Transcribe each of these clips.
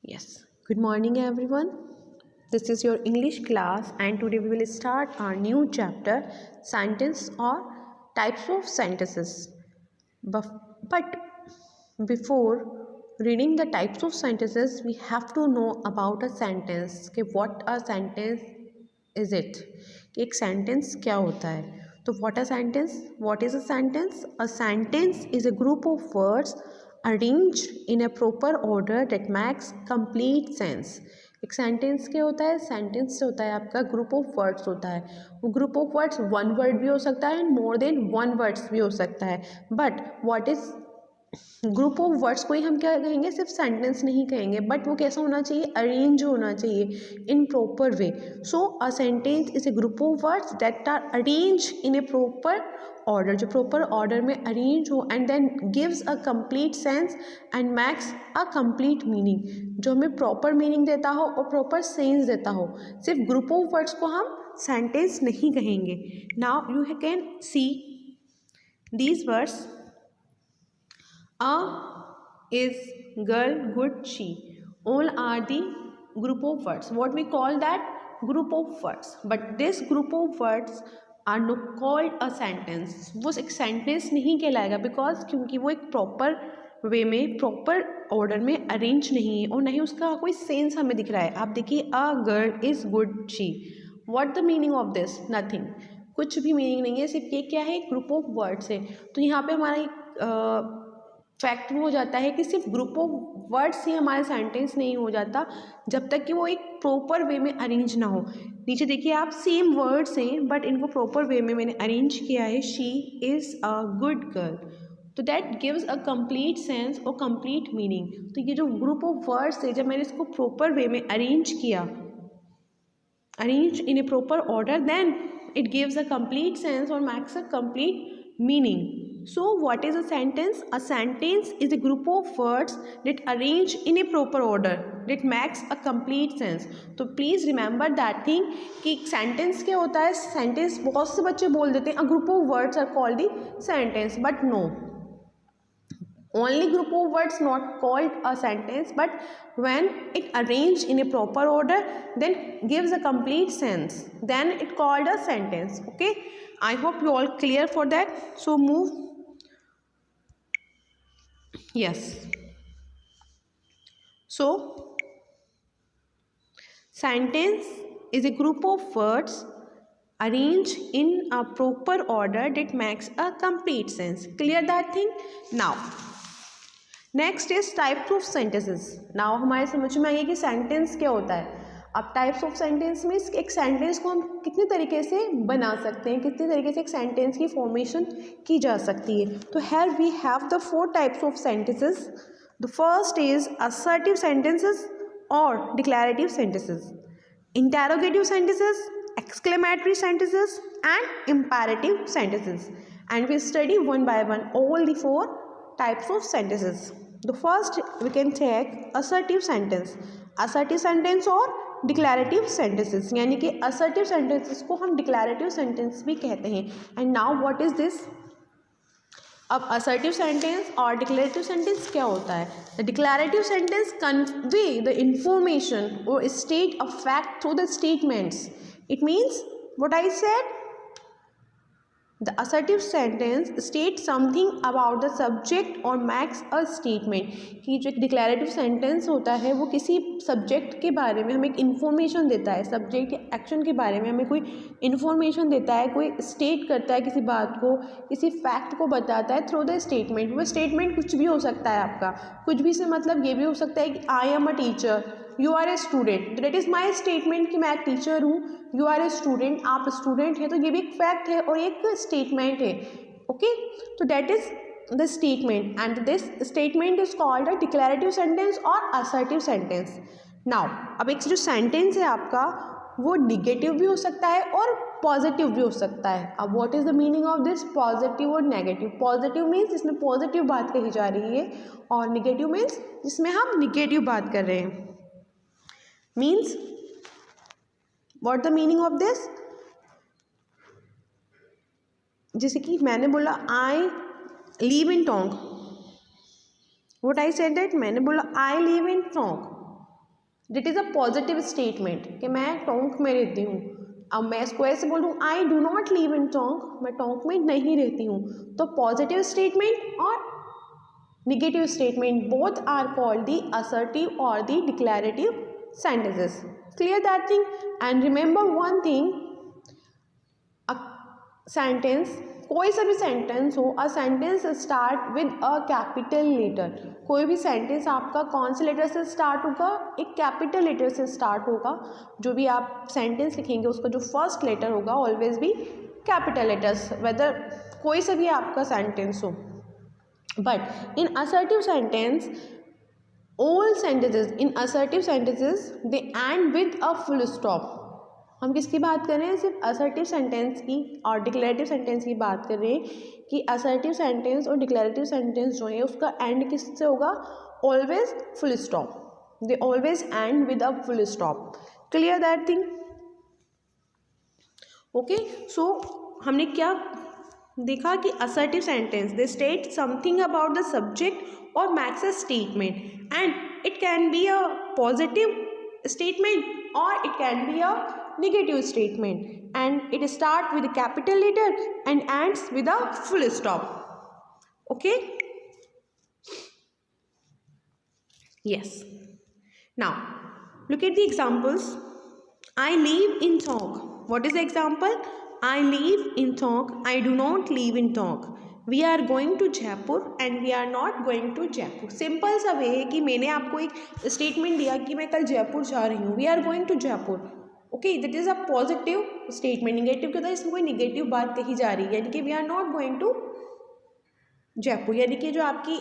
Yes, good morning everyone. This is your English class, and today we will start our new chapter, sentence or types of sentences. But before reading the types of sentences, we have to know about a sentence कि what a sentence is it, कि एक sentence क्या होता है. तो what a sentence? What is a sentence? A sentence is a group of words arranged in a proper order that makes complete sense. एक sentence क्या होता है? सेंटेंस होता है आपका ग्रुप ऑफ वर्ड्स होता है. वो group of words one word भी हो सकता है and more than one words भी हो सकता है. But what is group of words को ही हम क्या कहेंगे? सिर्फ सेंटेंस नहीं कहेंगे, बट वो कैसा होना चाहिए? अरेंज होना चाहिए in proper way. So a sentence is a group of words that are arrange in a proper order, जो प्रॉपर ऑर्डर में अरेंज हो and then gives a complete sense and makes a complete meaning, जो हमें proper meaning देता हो और proper sense देता हो. सिर्फ ग्रुप ऑफ वर्ड्स को हम सेंटेंस नहीं कहेंगे. Now you can see these words. A is girl, good, she. All are the group of words. What we call that? Group of words. But this group of words are not called a sentence. वो एक sentence नहीं कहलाएगा because क्योंकि वो एक proper वे में proper order में arrange नहीं है और नहीं उसका कोई sense हमें दिख रहा है. आप देखिए a girl is good, she. What the meaning of this? Nothing. कुछ भी मीनिंग नहीं है, सिर्फ ये क्या है? ग्रुप ऑफ वर्ड्स है. तो यहाँ पे हमारा एक फैक्ट हो जाता है कि सिर्फ ग्रुप ऑफ वर्ड्स ही हमारा सेंटेंस नहीं हो जाता जब तक कि वो एक प्रॉपर वे में अरेंज ना हो. नीचे देखिए आप, सेम वर्ड्स हैं बट इनको प्रॉपर वे में मैंने अरेंज किया है. She is a good girl, तो that gives a complete sense और कंप्लीट मीनिंग. तो ये जो ग्रुप ऑफ वर्ड्स है, जब मैंने इसको प्रॉपर वे में अरेंज किया, arrange in a proper order, then it gives a complete sense or makes a complete meaning. So what is a sentence? A sentence is a group of words that arrange in a proper order that makes a complete sense. तो please remember that thing कि sentence क्या होता है? Sentence बहुत से बच्चे बोल देते हैं a group of words are called the sentence, but no. Only group of words not called a sentence, but when it arranged in a proper order, then gives a complete sense, then it called a sentence. Okay, I hope you all clear for that. So move. Yes, so sentence is a group of words arranged in a proper order that makes a complete sense. Clear that thing? Now next is types of sentences. Now हमारे समझ में आ गया कि sentence क्या होता है. अब types of sentence में एक सेंटेंस को हम कितने तरीके से बना सकते हैं, कितने तरीके से एक सेंटेंस की फॉर्मेशन की जा सकती है. तो here we have the 4 types of sentences. The first is assertive sentences और declarative sentences, interrogative sentences, exclamatory sentences and imperative sentences, and we study one by one all the 4 types of sentences. The first we can take assertive sentence. Assertive sentence और declarative sentences, यानी कि assertive sentences को हम declarative sentence भी कहते हैं. And now what is this? अब assertive sentence और declarative sentence क्या होता है? The declarative sentence convey the information or state a fact through the statements. It means what I said. The assertive sentence states something about the subject or makes a statement. कि जो एक declarative sentence होता है वो किसी subject के बारे में हमें एक इन्फॉर्मेशन देता है, सब्जेक्ट या एक्शन के बारे में हमें कोई इन्फॉर्मेशन देता है, कोई स्टेट करता है किसी बात को, किसी फैक्ट को बताता है थ्रू द स्टेटमेंट. वो स्टेटमेंट कुछ भी हो सकता है आपका. कुछ भी से मतलब ये भी हो सकता है कि I am a teacher, you are a student, that is my statement कि मैं एक टीचर हूँ, यू आर ए स्टूडेंट, आप स्टूडेंट हैं. तो ये भी एक फैक्ट है और एक स्टेटमेंट है. ओके, तो that is the statement and this statement is called a declarative sentence और असर्टिव सेंटेंस. नाउ अब एक जो सेंटेंस है आपका वो निगेटिव भी हो सकता है और पॉजिटिव भी हो सकता है. अब what is the meaning of this positive और नेगेटिव? पॉजिटिव मीन्स जिसमें पॉजिटिव बात कही जा रही है और निगेटिव मीन्स जिसमें हम निगेटिव बात कर रहे हैं. Means what the meaning of this? जैसे कि मैंने बोला I live in Tong. What I said that मैंने बोला I live in Tong. That is a positive statement कि मैं टोंक में रहती हूँ। अब मैं इसको ऐसे बोल दूँ I do not live in Tonk, मैं टोंक में नहीं रहती हूँ। तो पॉजिटिव स्टेटमेंट और negative statement both are called the assertive or the declarative sentences. Clear that thing? And remember one thing, a sentence, कोई सा भी सेंटेंस हो, a sentence start with a capital letter. कोई भी सेंटेंस आपका कौन से लेटर से स्टार्ट होगा? एक कैपिटल लेटर से स्टार्ट होगा। जो भी आप सेंटेंस लिखेंगे उसका जो फर्स्ट लेटर होगा ऑलवेज भी कैपिटल लेटर्स, वेदर कोई सा भी आपका सेंटेंस हो। But in assertive sentence, all sentences in assertive sentences they end with a full stop. हम किसकी बात कर रहे हैं? सिर्फ assertive sentence की और declarative sentence की बात कर रहे हैं कि assertive sentence और declarative sentence जो है उसका end किससे होगा? Always full stop. They always end with a full stop. Clear that thing? Okay, so हमने क्या देखा कि assertive sentence they state something about the subject or makes a statement, and it can be a positive statement or it can be a negative statement, and it starts with a capital letter and ends with a full stop. Okay, yes. Now look at the examples. I live in Tonk. What is the example? I live in Tonk. I do not live in Tonk. We are going to Jaipur and we are not going to Jaipur. Simple सा वे है कि मैंने आपको एक statement दिया कि मैं कल जयपुर जा रही हूँ. We are going to Jaipur. Okay, that is a positive statement. Negative क्या होता है? इसमें कोई निगेटिव बात कही जा रही है, यानी कि we are not going to Jaipur. यानी कि जो आपकी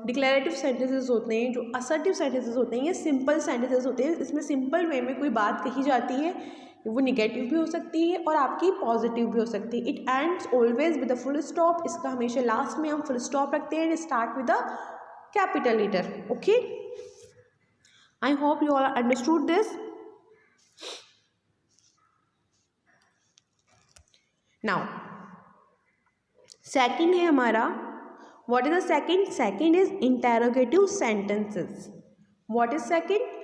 डिक्लेरेटिव सेंटेंसेस होते हैं, जो असर्टिव सेंटेंसेस होते हैं, ये सिंपल सेंटेंसेस होते हैं. इसमें सिंपल वे में कोई बात कही जाती है, वो निगेटिव भी हो सकती है और आपकी पॉजिटिव भी हो सकती है. It ends always with a full stop. इसका हमेशा लास्ट में हम फुल स्टॉप रखते हैं and start with a capital letter. Okay, I hope you all understood this. Now second है हमारा, what is the second? Second is interrogative sentences. What is second?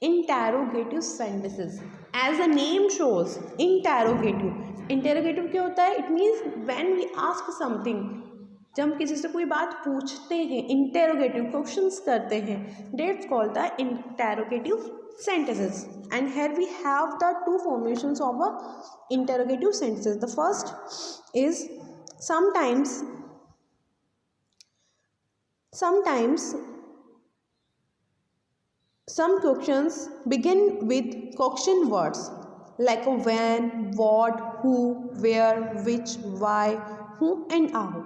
Interrogative sentences. As the name shows, interrogative. Interrogative क्या होता है? It means when we ask something. जब हम किसी से कोई बात पूछते हैं, interrogative questions करते हैं, that's called the interrogative sentences. And here we have the two formations of a interrogative sentences. The first is sometimes some questions begin with question words like when, what, who, where, which, why, whom and how.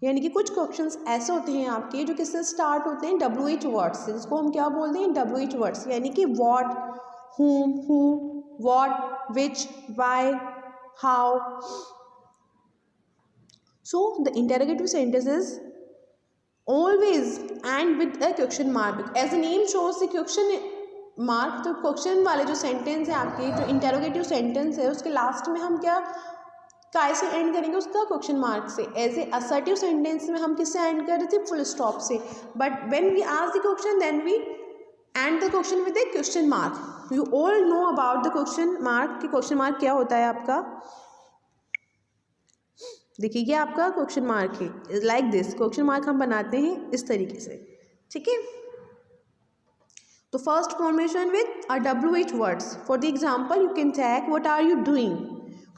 यानी कि कुछ questions ऐसे होते हैं आपके जो किससे start होते हैं? WH वर्ड्स से, जिसको हम क्या बोलते हैं? WH words. यानी कि what, whom, who, what, which, why, how. So the interrogative sentences always end with a question mark. As the name shows, the question mark, तो क्वेश्चन वाले जो सेंटेंस है आपके, जो इंटेरोगेटिव सेंटेंस है, उसके लास्ट में हम क्या काय से एंड करेंगे? उसका क्वेश्चन मार्क से. एज ए असर्टिव सेंटेंस में हम किससे एंड कर रहे थे? फुल स्टॉप से. But when we ask the question then we end the question with a question mark. You all know about the question mark. कि question mark क्या होता है आपका? देखिए ये आपका क्वेश्चन मार्क है. लाइक दिस क्वेश्चन मार्क हम बनाते हैं इस तरीके से. ठीक है, तो first formation with a WH words. For the example you can take what are you doing.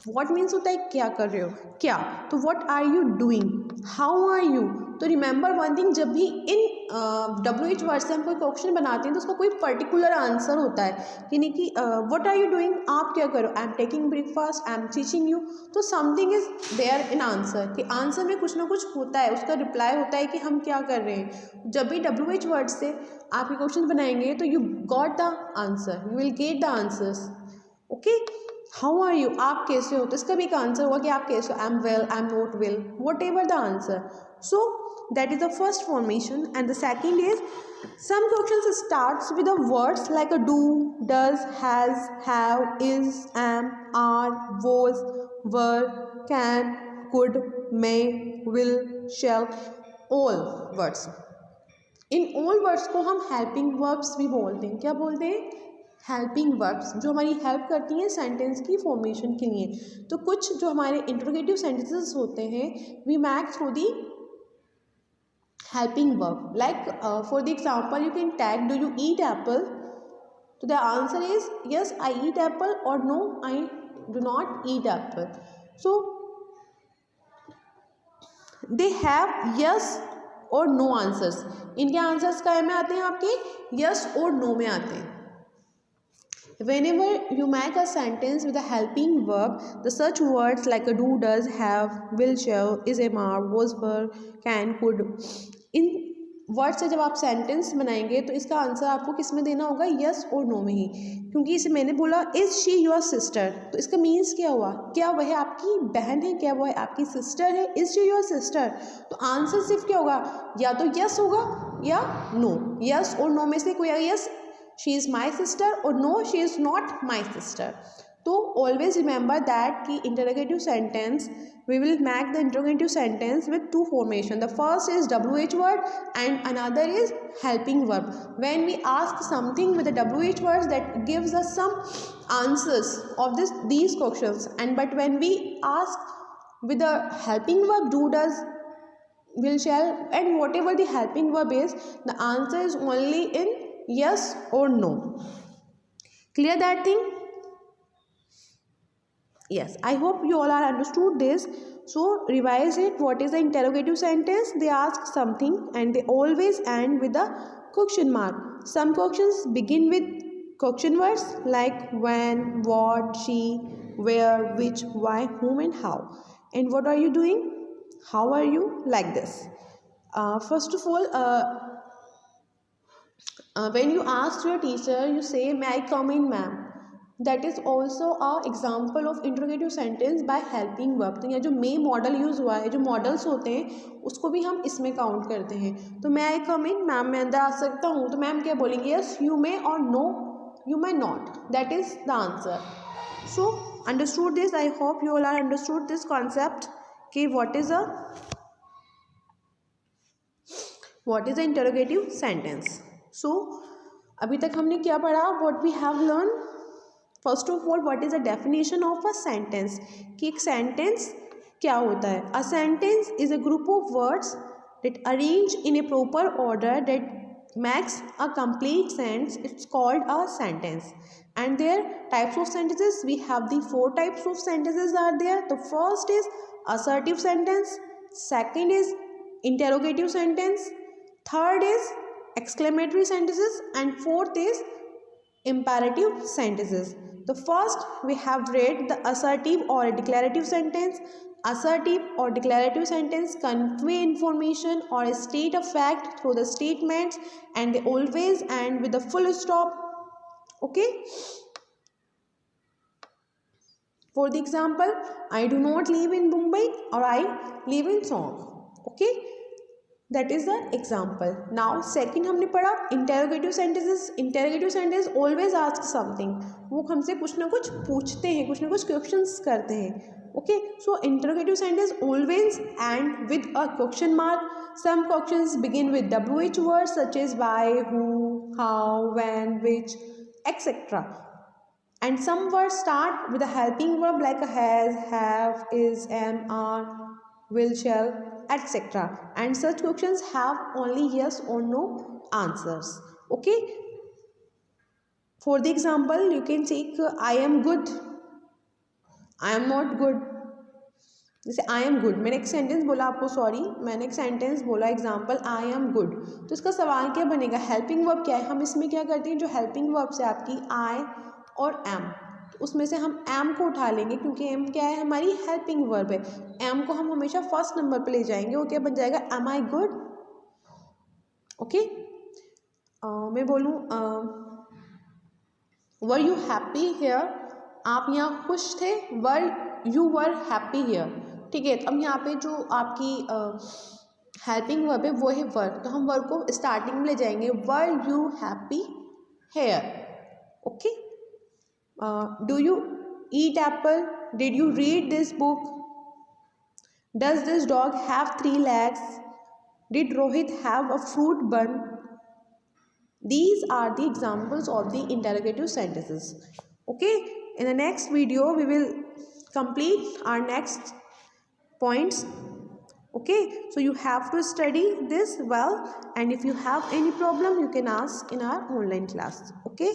What means होता है क्या कर रहे हो, क्या. तो what are you doing, how are you. तो रिमेंबर वन थिंग, जब भी इन WH वर्ड से हम कोई क्वेश्चन बनाते हैं तो उसका कोई पर्टिकुलर आंसर होता है. यानी कि व्हाट आर यू डूइंग, आप क्या करो? I am taking breakfast, I am teaching you. तो something is there in answer, कि आंसर में कुछ ना कुछ होता है, उसका रिप्लाई होता है कि हम क्या कर रहे हैं. जब भी WH वर्ड से आप ये क्वेश्चन बनाएंगे तो you got the answer, you will get the answers. Okay, how are you, आप कैसे हो, तो इसका भी एक आंसर होगा कि आप कैसे हो. I am well, I am not well, what ever the answer. So that is the first formation. And the second is some questions starts with the words like a do, does, has, have, is, am, are, was, were, can, could, may, will, shall. all words. In all words को हम helping verbs भी बोलते हैं. क्या बोलते हैं? Helping verbs जो हमारी हेल्प करती हैं सेंटेंस की फॉर्मेशन के लिए। तो कुछ जो हमारे इंटरोगेटिव सेंटेंसेस होते हैं we make through the helping verb, like for the example you can tag do you eat apple, so the answer is yes I eat apple or no I do not eat apple. So they have yes और no answers. इनके answers क्या में आते हैं आपके yes और no में आते हैं. Whenever you make a sentence with a helping verb, the such words like a do, does, have, will, shall, is, am, are, was, were, can, could, in word से जब आप सेंटेंस बनाएंगे तो इसका आंसर आपको किस में देना होगा यस और नो में ही. क्योंकि इसे मैंने बोला इज़ शी योर सिस्टर, तो इसका मीन्स क्या हुआ, क्या वह आपकी बहन है, क्या वह आपकी सिस्टर है, इज़ शी योर सिस्टर. तो आंसर सिर्फ क्या होगा, या तो यस होगा या नो. यस और नो में से कोई yes she is my sister और no she is not my sister. तो ऑलवेज रिमेंबर दैट कि interrogative sentence we will make the interrogative sentence with two formation. The first is WH word and another is helping verb. When we ask something with the WH words, that gives us some answers of these questions, and but when we ask with the helping verb do, does, will, shall and whatever the helping verb is, the answer is only in yes or no. Clear that thing? Yes, I hope you all are understood this. So revise it. What is the interrogative sentence? They ask something and they always end with a question mark. Some questions begin with question words like when, what, she, where, which, why, whom and how. And what are you doing? How are you? Like this. First of all, when you ask your teacher, you say, may I come in, ma'am? That is also a example of interrogative sentence by helping verb. तो यह जो मे model use हुआ है, जो models होते हैं उसको भी हम इसमें काउंट करते हैं. तो मैं आई कम इन, मैम मैं अंदर आ सकता हूँ, तो मैम क्या बोलेंगे, यस यू मे और no you may not. That is the answer. So understood this. I hope you all are understood this concept कि what is the interrogative sentence. So अभी तक हमने क्या पढ़ा, what we have learn. First of all what is the definition of a sentence, कि एक sentence क्या होता है. A sentence is a group of words that arrange in a proper order that makes a complete sentence. It's called a sentence. And there types of sentences, we have the 4 types of sentences are there. The first is assertive sentence, second is interrogative sentence, third is exclamatory sentences, and fourth is imperative sentences. The first we have read the assertive or declarative sentence. Assertive or declarative sentence convey information or a state of fact through the statements, and they always end with a full stop. Okay. For the example, I do not live in Mumbai or I live in Song. Okay. That is the example. Now second हमने पढ़ा interrogative sentences. Interrogative sentence always ask something. वो हमसे कुछ ना कुछ पूछते हैं, कुछ ना कुछ क्वेश्चंस करते हैं. Okay. So interrogative sentence always end with a question mark. Some questions begin with WH words such as why, who, how, when, which, etcetera. And some words start with a helping verb like a has, have, is, am, are, will, shall, etc. And such questions have only yes or no answers. Okay. For the example, you can take I am good, I am not good. जैसे I am good, मैंने एक sentence बोला आपको, sorry मैंने एक sentence बोला example I am good. तो इसका सवाल क्या बनेगा, हेल्पिंग वर्ब क्या है. हम इसमें क्या करते हैं, जो हेल्पिंग वर्ब्स है आपकी आई और एम, तो उसमें से हम एम को उठा लेंगे क्योंकि एम क्या है, हमारी हेल्पिंग वर्ब है. एम को हम हमेशा फर्स्ट नंबर पे ले जाएंगे. वो क्या बन जाएगा, एम आई गुड. ओके. मैं बोलूँ वर यू हैप्पी हेयर, आप यहाँ खुश थे. Were you were happy here. ठीक है. अब यहाँ पे जो आपकी हेल्पिंग वर्ब है वो है वर, तो हम वर को स्टार्टिंग में ले जाएंगे. Were you happy here. Okay. Do you eat apple? Did you read this book? Does this dog have 3 legs? Did Rohit have a fruit bun? These are the examples of the interrogative sentences. Okay, in the next video we will complete our next points. Okay, so you have to study this well, and if you have any problem you can ask in our online class. Okay.